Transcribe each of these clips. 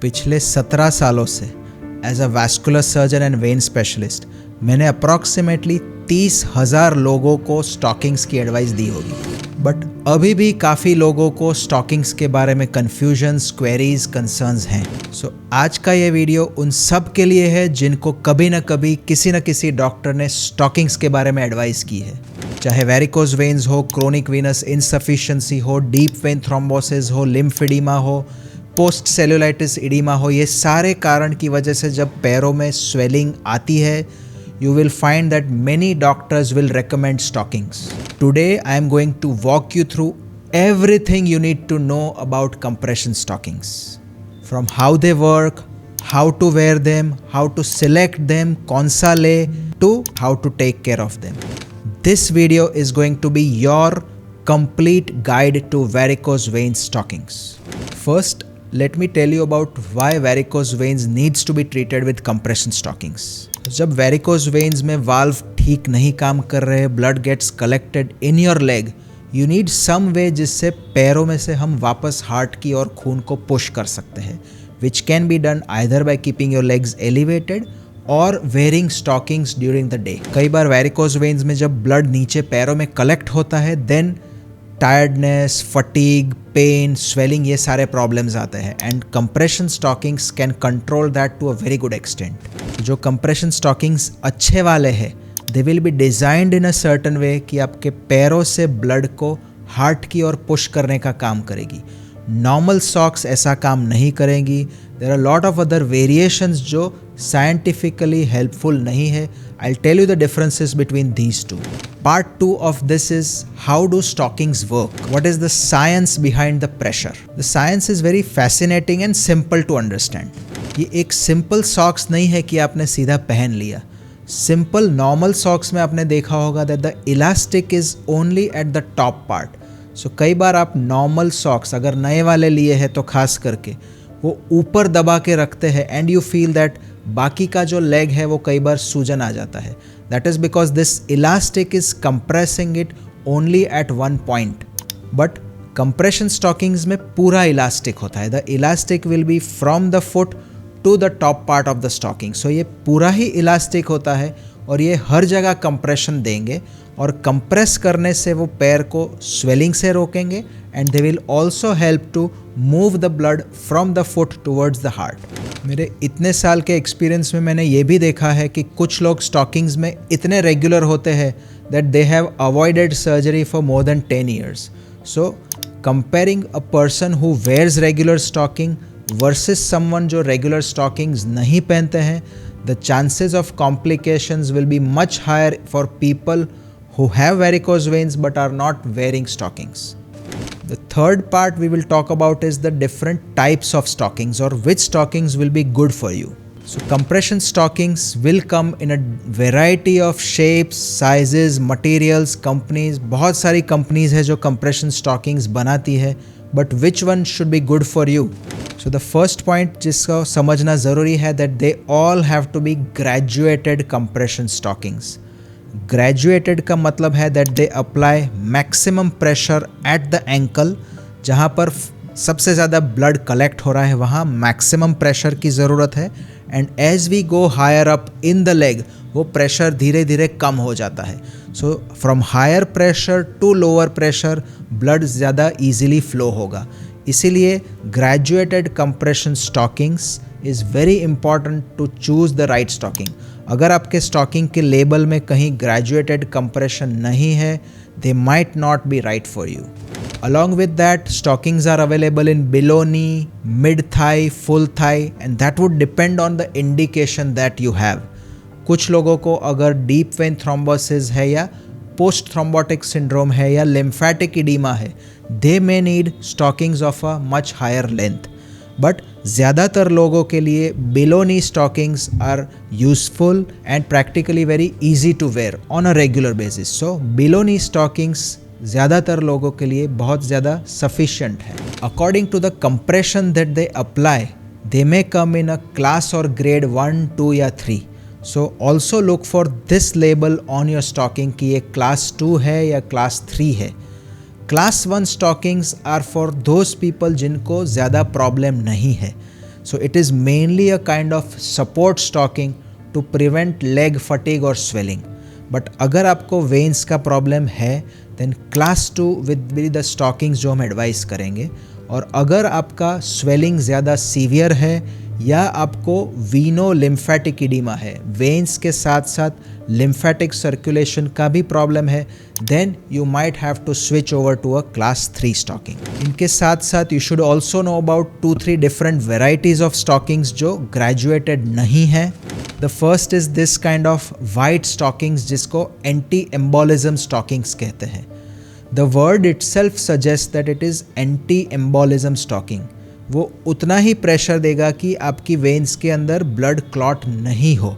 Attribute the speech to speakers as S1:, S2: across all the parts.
S1: पिछले 17 सालों से as a vascular surgeon and vein specialist मैंने अप्रॉक्सीमेटली 30,000 लोगों को स्टॉकिंग्स की एडवाइस दी होगी। बट अभी भी काफ़ी लोगों को स्टॉकिंग्स के बारे में कन्फ्यूजन्स, क्वेरीज, कंसर्न्स हैं। सो आज का ये वीडियो उन सब के लिए है जिनको कभी ना कभी किसी न किसी डॉक्टर ने स्टॉकिंग्स के बारे में एडवाइस की है। चाहे वेरिकोज वेन्स हो, क्रोनिक वीनस इनसफिशिएंसी हो, डीप वेन थ्रोम्बोसिस हो, लिम्फेडिमा हो, पोस्ट सेलुलाइटिस इडीमा हो, ये सारे कारण की वजह से जब पैरों में स्वेलिंग आती है, you will find that many doctors will recommend stockings. Today I am going to walk you through everything you need to know about compression stockings. From how they work, how to wear them, how to select them, kaun sa le, to how to take care of them. This video is going to be your complete guide to varicose vein stockings. First, let me tell you about why varicose veins needs to be treated with compression stockings. जब varicose veins में valve ठीक नहीं काम कर रहे, blood gets collected in your leg, you need some way जिससे पैरों में से हम वापस हार्ट की और खून को पुश कर सकते हैं, which can be done either by keeping your legs elevated और wearing stockings during the day. कई बार वेरिकोज वेन्स में जब ब्लड नीचे पैरों में कलेक्ट होता है, then tiredness, fatigue, pain, swelling, ये सारे प्रॉब्लम्स आते हैं and compression stockings can control that to a very good extent. जो कंप्रेशन स्टॉकिंग्स अच्छे वाले हैं, they will be designed in a certain way कि आपके पैरों से ब्लड को हार्ट की ओर पुश करने का काम करेगी। नॉर्मल सॉक्स ऐसा काम नहीं करेंगी। There are lot of other variations जो साइंटिफिकली हेल्पफुल नहीं है। I'll tell you the differences between these two. Part 2 of this is how do stockings work? What is the science behind the pressure? The science is very fascinating and simple to understand. ये एक simple socks नहीं है कि आपने सीधा पहन लिया। Simple normal socks में आपने देखा होगा that the elastic is only at the top part. So कई बार आप normal socks अगर नए वाले लिए हैं तो खास करके वो ऊपर दबा के रखते हैं एंड यू फील दैट बाकी का जो लेग है वो कई बार सूजन आ जाता है। That is because this elastic is compressing it only at one point. But compression stockings में पूरा इलास्टिक होता है। The elastic will be from the foot to the top part of the stocking. So ये पूरा ही elastic होता है और ये हर जगह कंप्रेशन देंगे और कंप्रेस करने से वो पैर को स्वेलिंग से रोकेंगे and they will also help to move the blood from the foot towards the heart. मेरे इतने साल के एक्सपीरियंस में मैंने ये भी देखा है कि कुछ लोग स्टॉकिंग्स में इतने रेगुलर होते हैं that they have avoided surgery for more than 10 years. So comparing a person who wears regular stocking versus someone जो रेगुलर स्टॉकिंग्स नहीं पहनते हैं, the chances of complications will be much higher for people who have varicose veins but are not wearing stockings. The third part we will talk about is the different types of stockings or which stockings will be good for you. So compression stockings will come in a variety of shapes, sizes, materials, companies. बहुत सारी companies है जो compression stockings बनाती है, but which one should be good for you? So the first point जिसको समझना ज़रूरी है that they all have to be graduated compression stockings. Graduated का मतलब है that they apply maximum pressure at the ankle. जहाँ पर सबसे ज़्यादा ब्लड कलेक्ट हो रहा है वहाँ मैक्सिमम प्रेशर की ज़रूरत है and as we go higher up in the leg वो प्रेशर धीरे धीरे कम हो जाता है। So from higher pressure to lower pressure blood ज़्यादा ईजिली फ्लो होगा। इसीलिए graduated compression stockings is very important to choose the right stocking. अगर आपके स्टॉकिंग के लेबल में कहीं ग्रेजुएटेड कंप्रेशन नहीं है, they might not be right for you. Along with that, stockings are available in below knee, mid thigh, full thigh, and that would depend on the indication that you have. कुछ लोगों को अगर deep vein thrombosis है या post thrombotic syndrome है या lymphatic oedema है, they may need stockings of a much higher length. But ज़्यादातर लोगों के लिए below knee stockings are useful and practically very easy to wear on a regular basis. So below knee stockings ज़्यादातर लोगों के लिए बहुत ज़्यादा सफिशिएंट है। According to the compression that they apply, they may come in a class और grade 1, 2 या 3. So also look for this label on your stocking कि ये क्लास 2 है या क्लास 3 है। Class 1 stockings are for those people जिनको ज़्यादा problem नहीं है। So it is mainly a kind of support stocking to prevent leg fatigue or swelling. But अगर आपको वेन्स का प्रॉब्लम है then class 2 with be the stockings जो हम एडवाइस करेंगे. और अगर आपका स्वेलिंग ज़्यादा सीवियर है या आपको वीनो लिम्फेटिक इडीमा है, वेन्स के साथ साथ लिम्फेटिक सर्कुलेशन का भी प्रॉब्लम है, then you might have to switch over to a class 3 stocking. इनके साथ साथ you should also know about 2-3 different varieties of stockings जो ग्रेजुएटेड नहीं है. The first is this kind of white stockings जिसको एंटी एम्बोलिज्म स्टॉकिंग्स कहते हैं. The word itself suggest that it is anti embolism stocking. वो उतना ही pressure देगा कि आपकी वेन्स के अंदर ब्लड क्लॉट नहीं हो,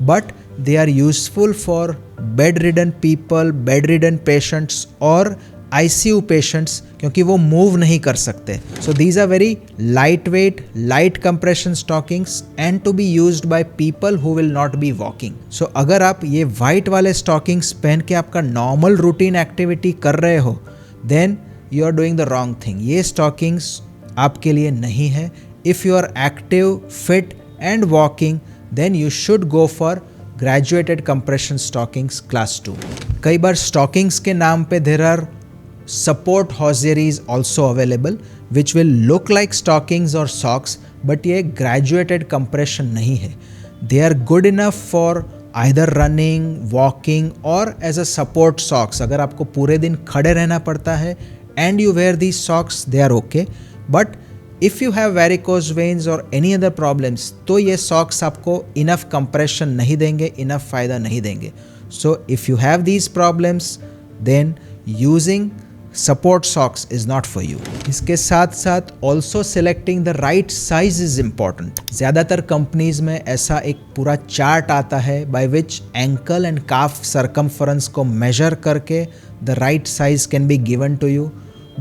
S1: but they are useful for bed ridden people, bed ridden patients और ICU पेशेंट्स, क्योंकि वो मूव नहीं कर सकते. So these are very light weight, light compression stockings and to be used by people who will not be walking. So अगर आप ये white वाले स्टॉकिंग्स पहन के आपका नॉर्मल रूटीन एक्टिविटी कर रहे हो then you are doing the wrong thing. ये स्टॉकिंग्स आपके लिए नहीं है. If you are active, fit and walking then you should go for graduated compression stockings class 2. कई बार स्टॉकिंग्स के नाम पे there are support hosieries also available which will look like stockings or socks, but ये graduated compression नहीं है. They are good enough for either running, walking or as a support socks. अगर आपको पूरे दिन खड़े रहना पड़ता है and you wear these socks, they are okay. But if you have varicose veins or any other problems, तो ये socks आपको enough compression नहीं देंगे, enough फायदा नहीं देंगे. So if you have these problems, then using support socks is not for you. इसके साथ साथ also selecting the right size is important. ज़्यादातर कंपनीज में ऐसा एक पूरा चार्ट आता है by which ankle and calf circumference को measure करके the right size can be given to you.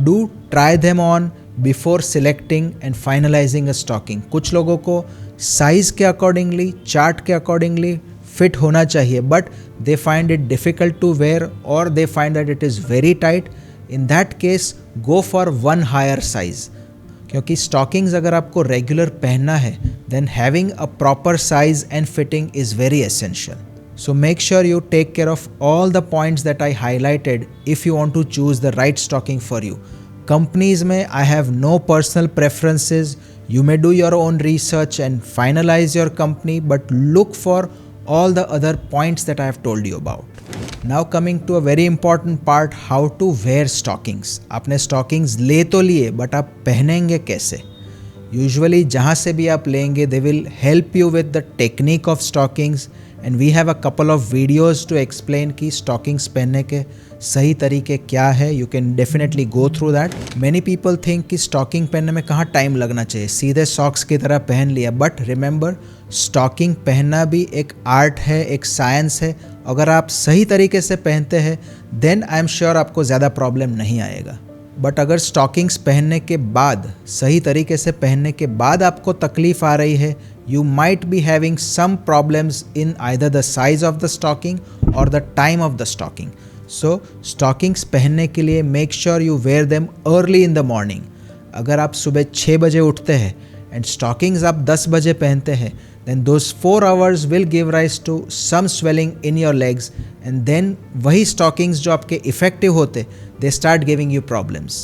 S1: Do try them on before selecting and finalizing a stocking. कुछ लोगों को size के accordingly, चार्ट के accordingly fit होना चाहिए, but they find it difficult to wear or they find that it is very tight. In that case, go for one higher size. क्योंकि stockings अगर आपको रेगुलर पहनना है then having a proper size and fitting is very essential. So make sure you take care of all the points that I highlighted if you want to choose the right stocking for you. Companies में I have no personal preferences. You may do your own research and finalize your company, but look for all the other points that I have told you about. Now coming to a very important part, how to wear stockings. आपने stockings ले तो लिए but आप पहनेंगे कैसे? Usually जहाँ से भी आप लेंगे they will help you with the technique of stockings and we have a couple of videos to explain कि stockings पहनने के सही तरीके क्या है. You can definitely go through that. Many people think कि stocking पहनने में कहाँ टाइम लगना चाहिए, सीधे socks की तरह पहन लिया. But remember, stocking पहनना भी एक आर्ट है, एक साइंस है. अगर आप सही तरीके से पहनते हैं देन आई एम श्योर आपको ज़्यादा प्रॉब्लम नहीं आएगा. बट अगर स्टॉकिंग्स पहनने के बाद, सही तरीके से पहनने के बाद आपको तकलीफ आ रही है, you might be having some problems in either the size of the stocking और the time of the stocking. So stockings पहनने के लिए make sure you wear them early in the morning. अगर आप सुबह 6 बजे उठते हैं एंड स्टॉकिंग्स आप 10 बजे पहनते हैं then those 4 hours will give rise to some swelling in your legs and then वही stockings जो आपके effective होते they start giving you problems.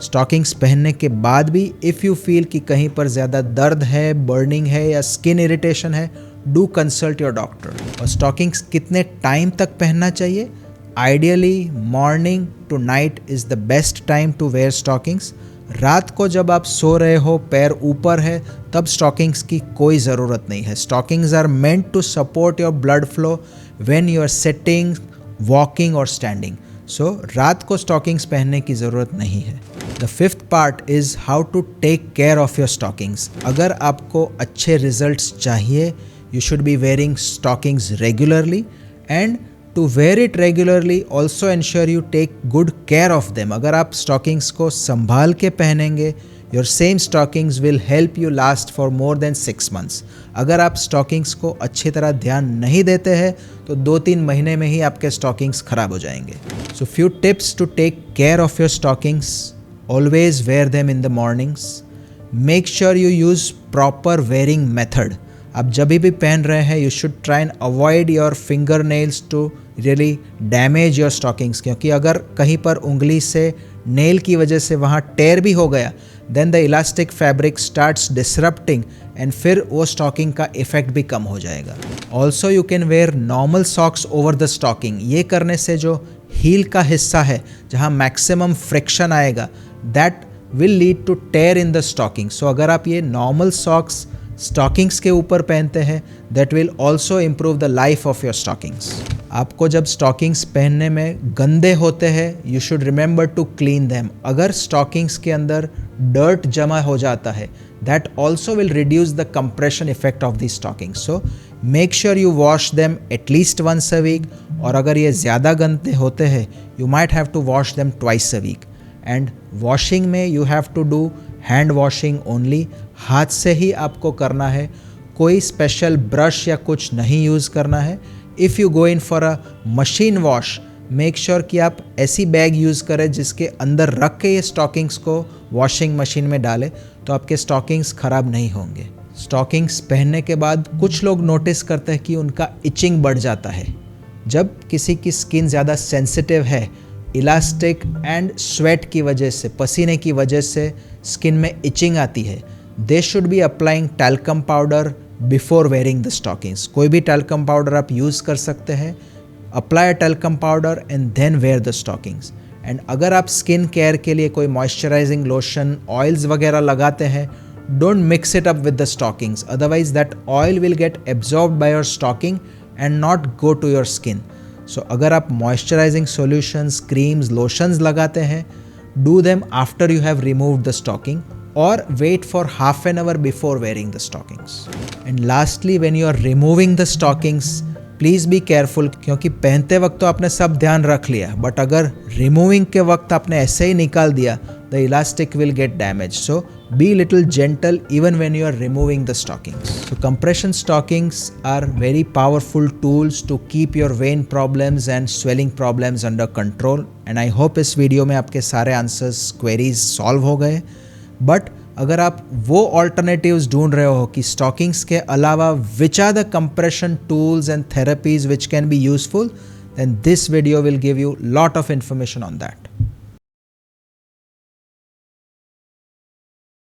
S1: Stockings पहनने के बाद भी if you feel कि कहीं पर ज़्यादा दर्द है, burning है या skin irritation है, do consult your doctor. और stockings कितने time तक पहनना चाहिए? Ideally morning to night is the best time to wear stockings. रात को जब आप सो रहे हो, पैर ऊपर है, तब स्टॉकिंग्स की कोई ज़रूरत नहीं है. Stockings are meant to support your blood flow when you are sitting, walking और स्टैंडिंग. सो रात को स्टॉकिंग्स पहनने की ज़रूरत नहीं है. The fifth part is how to take care of your stockings. अगर आपको अच्छे रिजल्ट्स चाहिए, you should be wearing stockings regularly and to wear it regularly also ensure you take good care of them. अगर आप stockings को संभाल के पहनेंगे, your same stockings will help you last for more than 6 months. अगर आप stockings को अच्छी तरह ध्यान नहीं देते हैं तो 2-3 महीने में ही आपके stockings खराब हो जाएंगे. So few tips to take care of your stockings. Always wear them in the mornings. Make sure you use proper wearing method. आप जब भी पहन रहे हैं you should try and avoid your finger nails to really damage your stockings, क्योंकि अगर कहीं पर उंगली से नेल की वजह से वहाँ टेयर भी हो गया then the elastic fabric starts disrupting and फिर वो स्टॉकिंग का इफेक्ट भी कम हो जाएगा। Also you can wear normal socks over the stocking. ये करने से जो हील का हिस्सा है जहाँ मैक्सिमम फ्रिक्शन आएगा that will lead to tear in the stocking. So अगर आप ये नॉर्मल सॉक्स स्टॉकिंग्स के ऊपर पहनते हैं that will also improve the life of your stockings. आपको जब स्टॉकिंग्स पहनने में गंदे होते हैं you should remember to clean them. अगर स्टॉकिंग्स के अंदर डर्ट जमा हो जाता है that also will reduce the compression effect of the stockings. So make sure you wash them at least once a week, और अगर ये ज़्यादा गंदे होते हैं you might have to wash them twice a week. And washing में you have to do hand washing only, हाथ से ही आपको करना है, कोई स्पेशल ब्रश या कुछ नहीं यूज़ करना है। If you go in for a machine wash make sure कि आप ऐसी बैग यूज़ करें जिसके अंदर रख के ये स्टॉकिंग्स को वॉशिंग मशीन में डालें तो आपके स्टॉकिंग्स ख़राब नहीं होंगे। स्टॉकिंग्स पहनने के बाद कुछ लोग नोटिस करते हैं कि उनका इचिंग बढ़ जाता है। जब किसी की स्किन ज़्यादा सेंसिटिव है इलास्टिक एंड स्वेट की वजह से, पसीने की वजह से स्किन में इचिंग आती है, they should be applying talcum powder before wearing the stockings. कोई भी टैल्कम पाउडर आप यूज़ कर सकते हैं, apply talcum powder and then wear the stockings. And अगर आप स्किन केयर के लिए कोई मॉइस्चराइजिंग लोशन ऑयल्स वगैरह लगाते हैं don't mix it up with the stockings, otherwise that oil will get absorbed by your stocking and not go to your skin. So अगर आप मॉइस्चराइजिंग सॉल्यूशंस, क्रीम्स, लोशंस लगाते हैं do them after you have removed the stocking और wait for half an hour before wearing the stockings. And lastly, when you are removing the stockings, please be careful, क्योंकि पहनते वक्त तो आपने सब ध्यान रख लिया बट अगर रिमूविंग के वक्त आपने ऐसे ही निकाल दिया the elastic will get damaged. So be little gentle even when you are removing the stockings. So compression stockings are very powerful tools to keep your vein problems and swelling problems under control. And I hope इस video में आपके सारे answers, queries solve हो गए। But अगर आप वो alternatives ढूंढ रहे हो कि स्टॉकिंग्स के अलावा which are the compression tools and therapies which can be useful, then this video will give you lot of information on that.